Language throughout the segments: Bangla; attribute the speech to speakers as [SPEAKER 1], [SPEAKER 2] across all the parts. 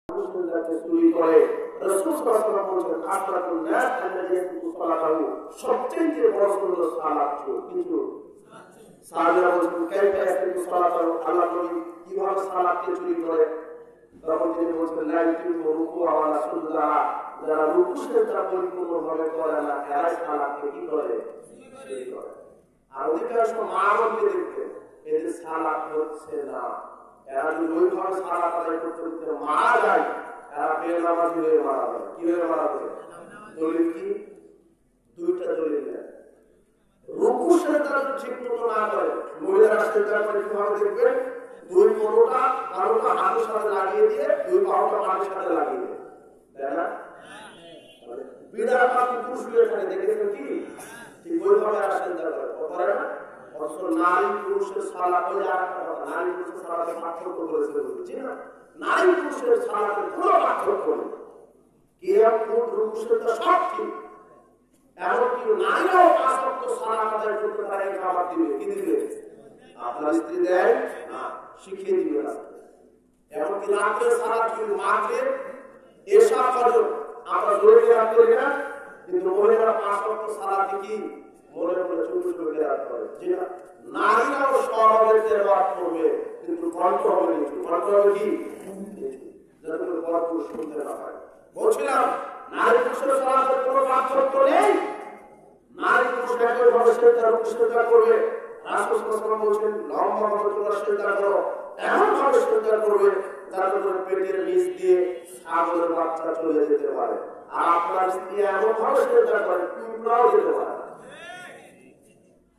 [SPEAKER 1] মুসলিমদেরকে চুরি করে। রাসূল সাল্লাল্লাহু আলাইহি ওয়াসাল্লাম বলেছেন আশরাফুন নাস আল্লাযী ইয়াকুতু সালাতাহু, সবচেয়ে বড় হলো সালাত চোর। কিন্তু সাহাবীরা বলেছেন কাইফা ইয়াকুতু সালাতাহু, আল্লাহ নবী কিভাবে সালাতকে চুরি করে? তখন তিনি বলেছেন লা ইউকিমু রুকুআ ওয়া সুজুদা, যারা রুকু সিজদা পরিপূর্ণভাবে করে না এরাই সালাতকে কি করে? চুরি করে। আর অধিকাংশ মা-বোনকে দেখবেন এদের সালাত হচ্ছে না, এরা যদি ওইভাবে সালাত আদায় করতে করতে মারা যায়, এরা বেনামাজি হয়ে মারা যাবে। কি হয়ে মারা যাবে? দলিল কি? দুইটা দলিল দেয়। রুকু সিজদা যদি ঠিক মতো না করে, মহিলারা সিজদা করে কিভাবে দেখবেন? দুই কোণটা কারোটা হাতের সাথে লাগিয়ে দিয়ে দুই পাওটা মাটির সাথে লাগিয়ে দিয়ে, তাই না? বিড়াল পাখি পুরুষ এখানে দেখেছেন কি? ঠিক ওইভাবে এরা সিজদা করে না? অথচ নারী পুরুষের সালাত ওই আরেকটা কথা, নারী পুরুষের সালাতে পার্থক্য করেছে বুঝছি না? নারী পুরুষের সালাতে কোনো পার্থক্য নেই। কিয়াম কুদ রুকু সিজদা সব ঠিক। এমনকি নারীরাও ৫ ওয়াক্ত সালাত আদায় করতে পারে, খাবার দিবে। কি দিবে? আপনার স্ত্রী দেয় না, শিখিয়ে দিবে না। এমনকি রাতের সালাত কিন্তু মাগরিব এশা ফজর আমরা জোরে কেরাত করি না, কিন্তু মহিলারা ৫ ওয়াক্ত সালাতে কি মনে মনে ছোট ছোট কেরাত করে। জি না, নারীরাও সহজে তেলাওয়াত করবে, কিন্তু কণ্ঠ হবে নিচু। কণ্ঠ হবে কি? যাতে করে পরপুরুষ শুনতে না পায়। বলছিলাম নারী পুরুষের সালাতের কোনো পার্থক্য নেই। নারী পুরুষ একইভাবে সিজদা রুকু সিজদা করবে। রাসূল সাল্লাল্লাহু আলাইহি ওয়াসাল্লাম বলেছেন লম্বা ভাবে তোমরা সিজদা করো, এমন ভাবে সিজদা করবে যাতে করে পেটের নিচ দিয়ে ছাগলের বাচ্চা চলে যেতে পারে। আর আপনার স্ত্রী এমন ভাবে সিজদা করে টুকরাও যেতে পারে।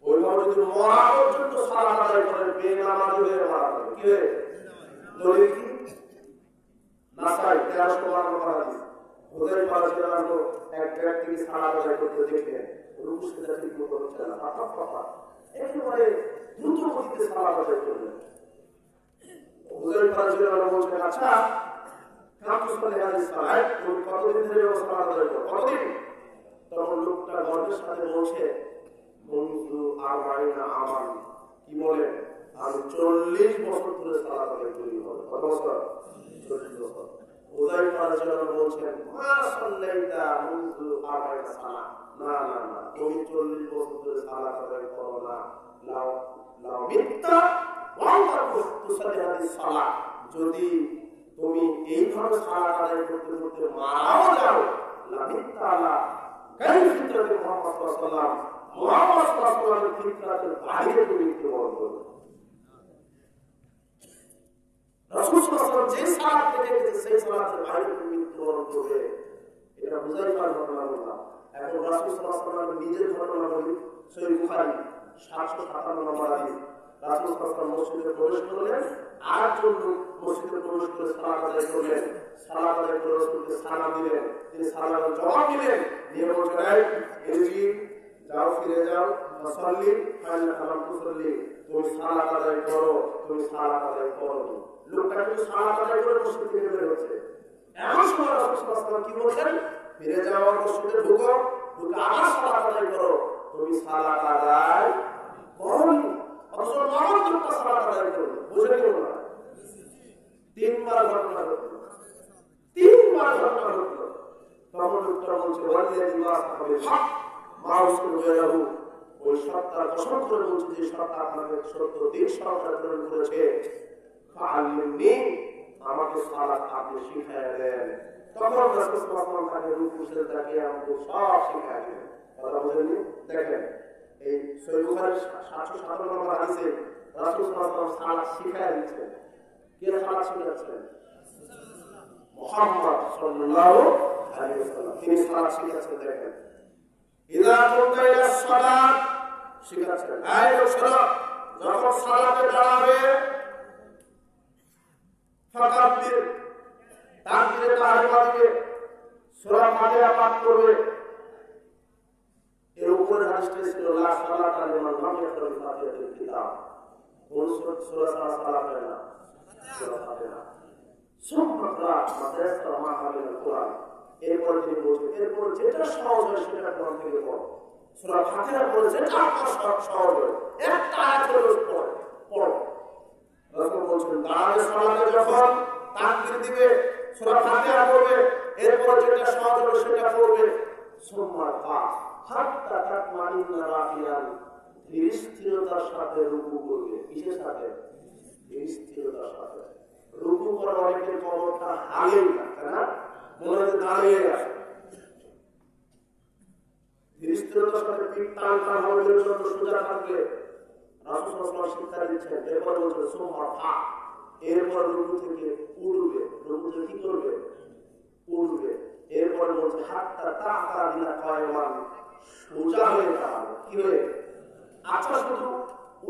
[SPEAKER 1] ওইভাবে যদি মরা পর্যন্ত সালাত আদায় করে বেনামাজি হয়ে মারা যাবে। কি হয়ে? দলিল কি? নাসাই ১৩০০ নম্বর হাদিস। হুযায়ফা রাদিয়াল্লাহু আনহু এক ব্যক্তিকে সালাত আদায় করতে দেখলেন, রুকু সিজদা ঠিক মতো হচ্ছে না, একেবারে দ্রুত গতিতে সালাত আদায় করলেন। হুযায়ফা রাদিয়াল্লাহু আনহু বলছেন আচ্ছা কাম তুসাল্লি হাদিস সালাত, তুমি কতদিন ধরে সালাত আদায় করো? কতদিন? তখন লোকটা গর্বের সাথে বলছে মুনযু ৪০ আমান, কি বলে? আমি ৪০ বছর ধরে সালাত আদায় করি। কত বছর? ৪০ বছর। হুযায়ফা রাদিয়াল্লাহু আনহু বলছেন মা সাল্লাইতা মুনযু ৪০ সানা, না না না, তুমি ৪০ বছর ধরে সালাত আদায় করো না। লাউ লাউ মিত্তা ওয়া তুসাল্লি হাদিস সালাত, যদি তুমি এইভাবে সালাত আদায় করতে করতে মারাও যাও, লা মিত্তা আলা কাইফিয়াতি মুহাম্মদ সাল্লাল্লাহু আলাইহি ওয়াসাল্লাম, মুহাম্মদ সাল্লাল্লাহু আলাইহি ওয়াসাল্লামের ফিতরাতের বাইরে তুমি মৃত্যুবরণ করবে। রাসূল সাল্লাল্লাহু আলাইহি ওয়াসাল্লাম যে সালাত থেকে গেছে সেই সালাতের বাইরে তুমি মৃত্যুবরণ করবে। এটা হুযায়ফার ঘটনা বললাম। এখন রাসূল সাল্লাল্লাহু আলাইহি ওয়াসাল্লাম নিজের ঘটনা বলি। সহিহ বুখারী ৭৫৭ নম্বর হাদিস। রাসূল সাল্লাল্লাহু আলাইহি ওয়াসাল্লাম মসজিদে প্রবেশ করলেন, আরেকজন লোক মসজিদে প্রবেশ করে সালাত আদায় করলেন। সালাত আদায় করে রাসূলকে সালাম দিলেন, তিনি সালামের জবাব দিলেন, দিয়ে বলছেন এই যাও, ফিরে যাও, মুসাল্লি ফাইন্নাকা লাম তুসাল্লি, তুমি সালাত আদায় করো, তুমি সালাত আদায় করো। লোকটা কিন্তু সালাত আদায় করে মসজিদ থেকে বের হচ্ছে। এমন সময় রাসূল সাল্লাল্লাহু আলাইহি ওয়াসাল্লাম কি বলছেন? ফিরে যাও, মসজিদে ঢুকো, ঢুকে আবার সালাত আদায় করো, তুমি সালাত আদায় করোনি। অথচ নরম লোকটা সালাত আদায় করবে, বুঝে গেল না? ৩ বার ঘটনা ঘটল, ৩ বার ঘটনা ঘটল। তখন লোকটা বলছে ওয়াল্লাযী বা'আসাকা বিল হক মা উরসিলা গায়রুহু, ওই সত্তার কসম করে বলছে যে সত্তা আপনাকে সত্য দিন সরকার প্রেরণ করেছে, ফাআল্লিমনি, আমাকে সালাত আপনি শিখায়া দেন। তখন রাসূল সাল্লাল্লাহু আলাইহি ওয়াসাল্লাম তাকে রুকু সিজদা কিয়ামকে সব শিখায়া দিলেন। কথা বুঝলেন? দেখেন এই সহিহ বুখারী ৭৫৭ নম্বর হাদিসে রাসূল সাল্লাল্লাহু আলাইহি ওয়াসাল্লাম সালাত শিখায়া দিচ্ছেন। কে সালাত শিখাচ্ছেন? মুহাম্মদ সাল্লাল্লাহু আলাইহি ওয়াসাল্লাম, তিনি সালাত শিখাচ্ছেন। দেখেন ইযা কুনতা ইলা সালাত শিখাচ্ছেন, এই লোক শোনো, যখন সালাতে দাঁড়াবে ফাকাব্বির, তাকবীরে তাহরিমা দিবে, সূরা ফাতিহা পাঠ করবে। এর উপরে হাদিসটা ছিল লা সালাতা লিমান লাম ইয়াকরা বি ফাতিহাতিল কিতাব, কোন সূরা সালাত হয় না? সূরা ফাতিহা। সুম্মা ক্রা মাদ্রাসা মা হামিল কোরআন, এরপরে তিনি বলছেন এরপর যেটা সহজ হয় সেটা কোরআন থেকে পড়ো। সূরা ফাতিহার পরে যেটা আপনার সহজ হয় একটা আয়াত করে পড়ো। রাসূল বলছেন দাঁড়ানো সালাতে যখন তাকবীর দিবে সূরা ফাতিহা পড়বে, এরপর যেটা সহজ হবে সেটা পড়বে। সুম্মা হাত্তা তাতমাইন্না রাকিয়ান, ধীর স্থিরতার সাথে রুকু করবে। কিসের সাথে? ধীর স্থিরতার সাথে। রুকু করার অনেকের কবরটা হালেই না, তাই না? মনে হয় দাঁড়িয়ে আসে। ধীর স্থিরতার সাথে পিঠ টান টান হবে, জন্য সোজা থাকবে। রাসূল সাল্লাল্লাহু আলাইহি ওয়াসাল্লাম শিক্ষা দিচ্ছেন। এরপর বলছে সুম্মা এরপর রুকু থেকে উঠবে। রুকু থেকে কি করবে? উঠবে। এরপর বলছে হাত্তা তা'তা বিনা কায়মান, সোজা হয়ে দাঁড়াবে। কি হয়ে? আচ্ছা, শুধু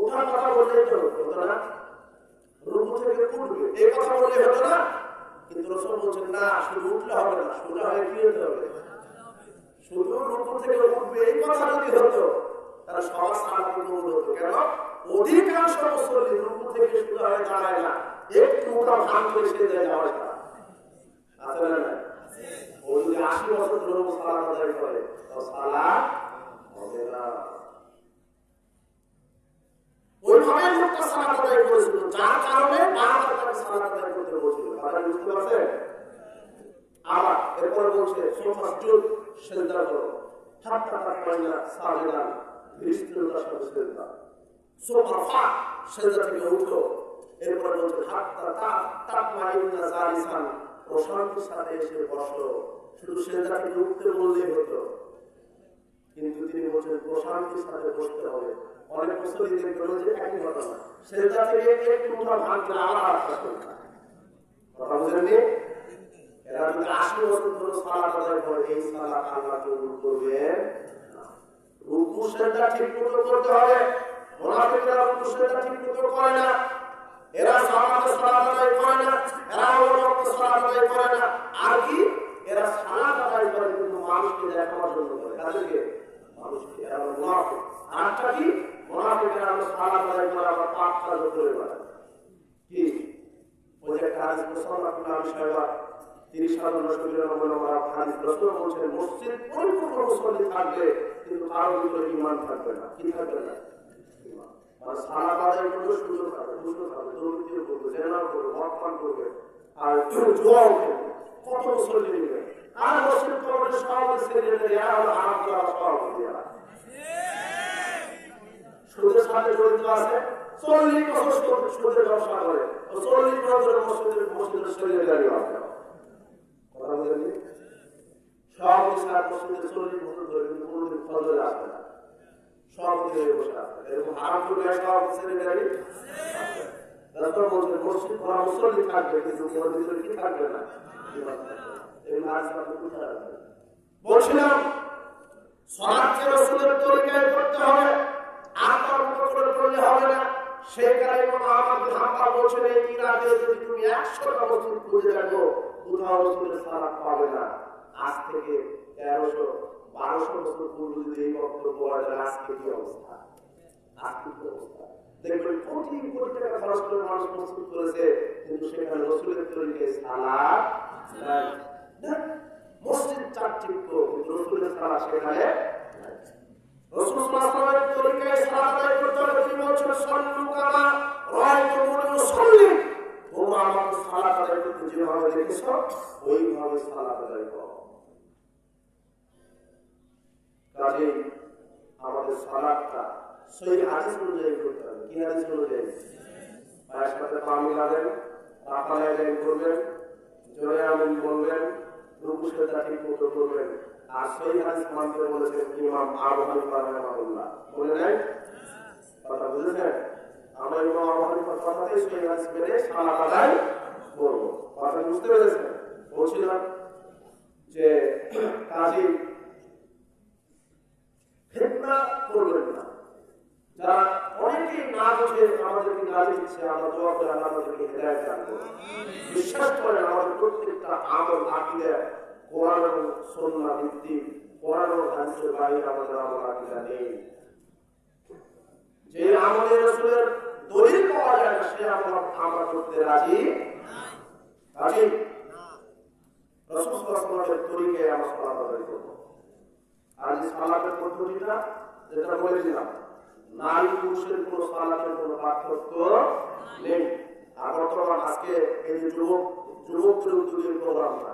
[SPEAKER 1] ওঠার কথা বললেই তো হতো না? রুকু থেকে উঠবে এই কথা বললে হতো না? কিন্তু রাসূল বলছেন না, শুধু উঠলে হবে না, সোজা হয়ে কি হতে হবে? শুধু রুকু থেকে উঠবে এই কথা যদি হতো তাহলে সবার সালাত কবুল হতো। কেন? অধিকাংশ মুসল্লি রুকু থেকে সোজা হয়ে দাঁড়ায় না, একটু ওটা ভাঙ করে সেজে যাওয়ার কথা আছে না? না, ও যদি ৮০ বছর ধরে সালাত আদায় করে তো সালাত হবে না। ওইভাবে লোকটা সালাত আদায় করেছিল, যার কারণে বারবার তাকে সালাত আদায় করতে বলছিল। কথা বুঝতে পারছেন? আবার এরপরে বলছে সুফাসজুদ, সিজদা করো, হাত্তা তাতমাইন্না সাজিদান, স্থিরতার সাথে সিজদা। সুফা, সিজদা থেকে উঠো। এরপরে বলছে হাত্তা তাতমাইন্না জালিসান, প্রশান্তির সাথে এসে বসো। শুধু সিজদা থেকে উঠতে বললেই হতো, কিন্তু তিনি বলছেন প্রশান্তির সাথে বসতে হবে। অনেক মুসল্লি দেখবেন যে একই ঘটনা, সিজদা থেকে একটু উঠা ভাঙতে আবার আসতে না। কথা বুঝেননি? এরা যদি ৮০ বছর ধরে সালাত আদায় করে, এই সালাত আল্লাহ কবুল করবেন না। রুকু সিজদা ঠিকমতো করতে হবে। মুনাফিকরা রুকু সিজদা ঠিকমতো করে না, এরা জামাতে সালাত আদায় করে না, এরা ওয়াক্ত সালাত আদায় করে না। আর কি? এরা সালাত আদায় করে কিন্তু মানুষকে দেখানোর জন্য করে। কাদেরকে? মানুষকে। এরা মুনাফিক। আরটা কি? মুনাফিকরা সালাত আদায় করে আবার পাপ কাজ করে বেড়ায়। কি? ওই যে কাজ মুসলমান সাহেবা ৩০,৯৯৯ নম্বর হাদিস, রাসূল বলেছেন মসজিদ পরিপূর্ণ মুসল্লি থাকবে কিন্তু কারো ভিতরে ঈমান থাকবে না। কি থাকবে না? ঈমান। আর সালাত আদায় করবে, সুযোগ থাকবে, সুযোগ থাকবে, দুর্নীতিও করবে, জেনাও করবে, মদ পান করবে, আর জুয়াও খেলবে। কত মুসল্লি নেবে? আর মসজিদ কমিটির সভাপতি, সেক্রেটারি, এরা হলো হারাম করার সভাপতি। এরা সুদের সাথে জড়িত আছে, ৪০ বছর সুদের ব্যবসা করে, ৪০ বছর মসজিদের সেক্রেটারি আছে। কথা বলেনি? সব ইসলাম মসজিদের ৪০ বছর ধরে কিন্তু কোনোদিন ফজরে আসবে না, সভাপতি হয়ে বসে আসবে। এরকম হারাম করে সভাপতি সেক্রেটারি আছে। রাসূল বলছেন মসজিদ ভরা মুসল্লি থাকবে কিন্তু ওর ভিতরে কি থাকবে না? ঈমান থাকবে না। এই নাচ আপনি কোথায় রাখবেন? বলছিলাম সালাতকে রাসূলের তরিকায় করতে হবে, আপনার মতো করে করলে হবে না। সেই কারণে ইমাম আহমদ বিন হাম্বল বলছেন এই ইরাদে যদি তুমি ১০০টা মসজিদ খুঁজে দেখো কোথাও রাসূলের সালাত পাবে না। আজ থেকে ১৩০০-১২০০ বছর পূর্বে যদি এই বক্তব্য বলা যায়, আজকে কি অবস্থা? আজকে কি অবস্থা? দেখবেন কোটি কোটি টাকা খরচ করে মানুষ মসজিদ করেছে কিন্তু সেখানে রাসূলের তরিকায় সালাত নাই। মসজিদ চাকচিক্য কিন্তু রাসূলের সালাত সেখানে নাই। রাসূল সাল্লাল্লাহু আলাইহি ওয়াসাল্লামের তরিকায় সালাত আদায় করতে হলে তিনি বলছেন সাল্লু কামা রাআইতুমুনি উসাল্লি, তোমরা আমাকে সালাত আদায় করতে যেভাবে দেখেছো ওইভাবে সালাত আদায় করো। কাজেই আমাদের সালাতটা সহিহ হাদিস অনুযায়ী করতে হবে। কি হাদিস অনুযায়ী? পায়ের সাথে পা মিলাবেন, রাফালে লাইন করবেন, জোরে আমিন বলবেন, রুকু সিজদা ঠিক মতো করবেন। আর সহিহ হাদিস মানতে বলেছেন ইমাম আবু হানিফা রাহিমাহুল্লাহ। বলে নাই? কথা বুঝেছেন? আমরা ইমাম আবু হানিফার কথাতেই সহিহ হাদিস মেনে সালাত আদায় করব। কথা বুঝতে পেরেছেন? বলছিলাম যে কাজী ফিতনা করবেন না। যারা অনেকেই না বুঝে আমাদেরকে গালি দিচ্ছে, আমরা দোয়া করে আল্লাহ আমাদেরকে হেদায়েত দান করুন। বিশ্বাস করেন আমাদের প্রত্যেকটা আমল আকীদা কোরআন এবং সুন্নাহ ভিত্তিক, কোরআন এবং হাদিসের বাইরে আমাদের আমল আকীদা নেই। যে আমলে রাসূলের দলিল পাওয়া যায় না সে আমল আমরা করতে রাজি রাজি রাসূল সাল্লাল্লাহু আলাইহি ওয়াসাল্লামের তরিকায় আমরা সালাত আদায় করব। আর এই সালাতের পদ্ধতিটা যেটা বলেছিলাম, নারী পুরুষের কোনো সালাতের কোনো পার্থক্য নেই। আর বর্তমান আজকে এই যে যুবকদের উদ্যোগের প্রোগ্রামটা।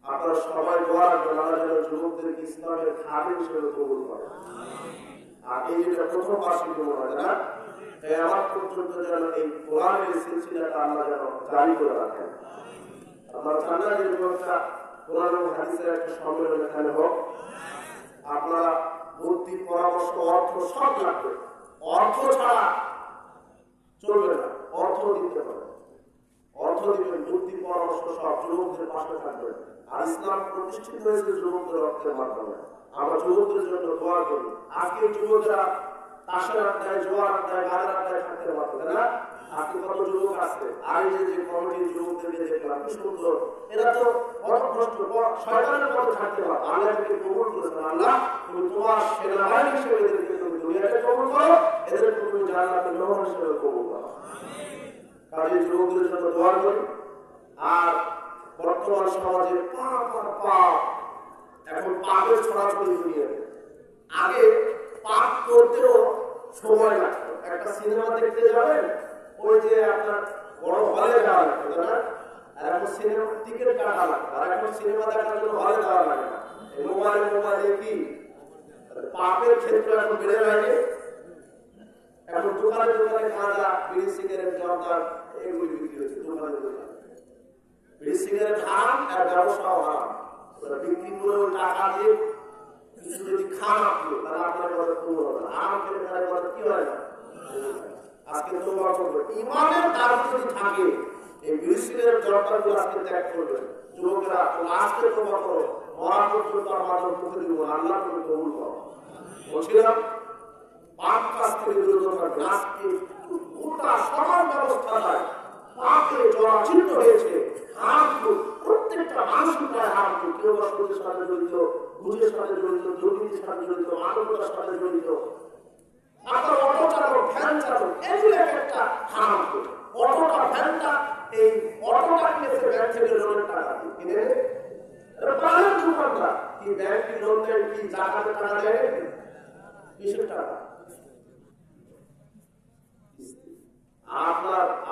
[SPEAKER 1] আপনারা সবাই দোয়া রাখবেন আল্লাহ যেন যুবকদেরকে ইসলামের খাদেম হিসেবে কবুল করে। আর এই যেটা প্রথম বার্ষিক জীবন হয় না, আমার পর্যন্ত যেন এই কোরআনের সিলসিলাটা আল্লাহ যেন জারি করে রাখেন। আপনারা চান না যে যুবকরা কোরআন ও হাদিসের একটা সম্মেলন এখানে হোক। আপনারা বুদ্ধি, পরামর্শ, অর্থ সব লাগবে। অর্থ ছাড়া চলবে না, অর্থ দিতে হবে। অর্থ দিবেন, বুদ্ধি, পরামর্শ সব যুবকদের পাশে থাকবে। আর ইসলাম প্রতিষ্ঠিত হয়েছে যুবকদের অর্থের মাধ্যমে। আমরা যুবকদের জন্য দোয়া করি। আজকে যুবকরা তাসের আড্ডায়, জোয়ার আড্ডায়, গানের আড্ডায় থাকতে পারতো, তাই না? আজকে কত যুবক আছে, আর এই যে কমিটির যুবকদেরকে দেখলাম কি সুন্দর, এরা তো পথভ্রষ্ট, শয়তানের পথে থাকতে পারতো। আল্লাহ এদেরকে কবুল করেছেন। আল্লাহ তুমি তোমার সেনাবাহিনী হিসেবে এদেরকে তুমি দুনিয়াতে কবুল করো, এদেরকে তুমি জান্নাতের মেহমান হিসেবে কবুল করো। কাজে যুবকদের জন্য দোয়া করি। আর বর্তমান সমাজে পাপ আর পাপ, এখন পাপের ছড়াছড়ি দুনিয়াতে। আগে পাপ করতেও সময় লাগতো। একটা সিনেমা দেখতে যাবেন, ওই যে আপনার বড় হলে যাওয়া লাগতো, তাই না? আর এখন সিনেমা টিকিট কাটা লাগতো। আর এখন সিনেমা দেখার জন্য হলে যাওয়া লাগে না, মোবাইলে কি পাপের ক্ষেত্রে এখন বেড়ে লাগে। এখন দোকানে দোকানে গাঁজা, বিড়ি, সিগারেট, জর্দার এগুলি বিক্রি হচ্ছে দোকানে দোকানে। বিড়ি সিগারেট হারাম আর ব্যবসাও হারাম। বিক্রি করে ওই টাকা দিয়ে কিছু যদি খান আপনি, তাহলে আপনার কথা পূর্ণ হবে না। আরাম খেলে তাহলে কথা কি হয় না। আজকে তোমরা করবে ইমানের দাবি যদি থাকে, এই বিড়ি সিগারেট, জর্দারগুলো আজকে ত্যাগ করবে। যুবকেরা আজকে তোমরা করো, মরা পর্যন্ত আমাদের মুখে দিব, আল্লাহ তুমি কবুল করো। বলছিলাম পাপ কাজ থেকে বিরত থাকবে। আজকে গোটা সমাজ ব্যবস্থায় পাপে জরাজীর্ণ হয়েছে। হারামখোর, প্রত্যেকটা মানুষের প্রায় হারামখোর। কেউ বা সুদের সাথে জড়িত, ঘুষের সাথে জড়িত, দুর্নীতির সাথে জড়িত, মানবতার সাথে জড়িত। আপনার অটো চালক, ভ্যান চালক, এগুলো একটা হারামখোর। অটোটা, ভ্যানটা, এই অটোটা কিনেছে ব্যাংক থেকে লোনের টাকা দিয়ে, কিনে প্রাণের দোকানদার কি ব্যাংক কি লোন দেয়, কি জাকাতের টাকা দেয়, কিসের টাকা?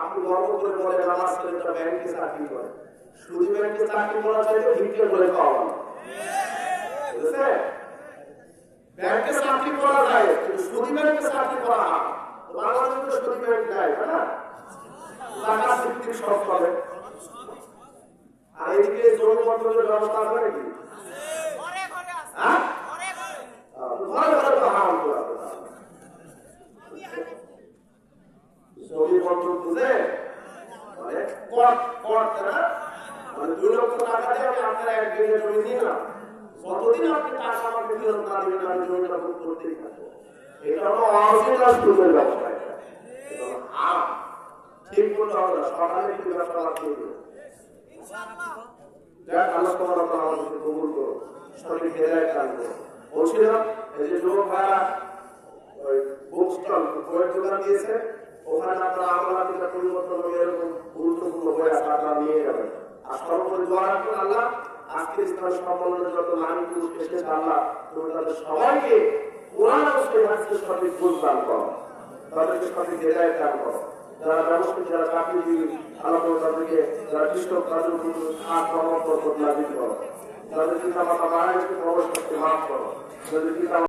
[SPEAKER 1] আপনি গর্ব করে বলেন আমার ছেলেটা ব্যাংকে চাকরি করে। শুধু ব্যাংকে চাকরি করা চাইলে ভিক্ষে করে খাওয়া ভালো, বুঝেছেন? ব্যাংকে চাকরি করা যায়, কিন্তু শুধু ব্যাংকে চাকরি করা হয়। বাংলাদেশে তো শুধু ব্যাংক দেয়, তাই না? টাকা ভিত্তিক সব চলে। আর এদিকে জমি বন্ধকের ব্যবস্থা আছে নাকি? হ্যাঁ, ঘরে ঘরে তো হারাম করা। জমি বন্ধক বুঝে মানে মানে 2 লক্ষ টাকা দিয়ে আমি আপনার 1 বিঘা জমি নিলাম, যতদিন আপনি টাকা আমাকে ফেরত না দেবেন আমি জমিটা ভোগ করতেই থাকবো। এটা হলো অরিজিনাল সুদের ব্যবসা। ঠিক বলতে হবে না, সকালে একটু ব্যবসা লাগবে। যাক, আল্লাহ তোমার আমাদেরকে কবুল করো, সঠিক হেদায়েত দান করো। বলছিলাম এই যে যুবক ভাইরা ওই বুক স্টল, বইয়ের দোকান দিয়েছে, ওখানে আপনারা আমলাতিটা পরিবর্তন হবে এরকম গুরুত্বপূর্ণ বই আছে, আপনারা নিয়ে যাবেন। আর সর্বোপরি দোয়া রাখবেন আল্লাহ আজকে ইসলাম সম্মেলনের যত নারী পুরুষ এসেছে, আল্লাহ তুমি তাদের সবাইকে কোরআন ও হাদিসের সঠিক বুঝ দান করো, তাদেরকে সঠিক হেদায়েত দান করো। যারা ব্যবসায়ী, যারা চাকরিজীবী, আল্লাহ তাদেরকে, যারা কৃষক, তাদের হাত বর্তমান করো, যাদের পিতা মাতা মারা গেছে প্রবেশ করতে মাফ করো, যাদের পিতা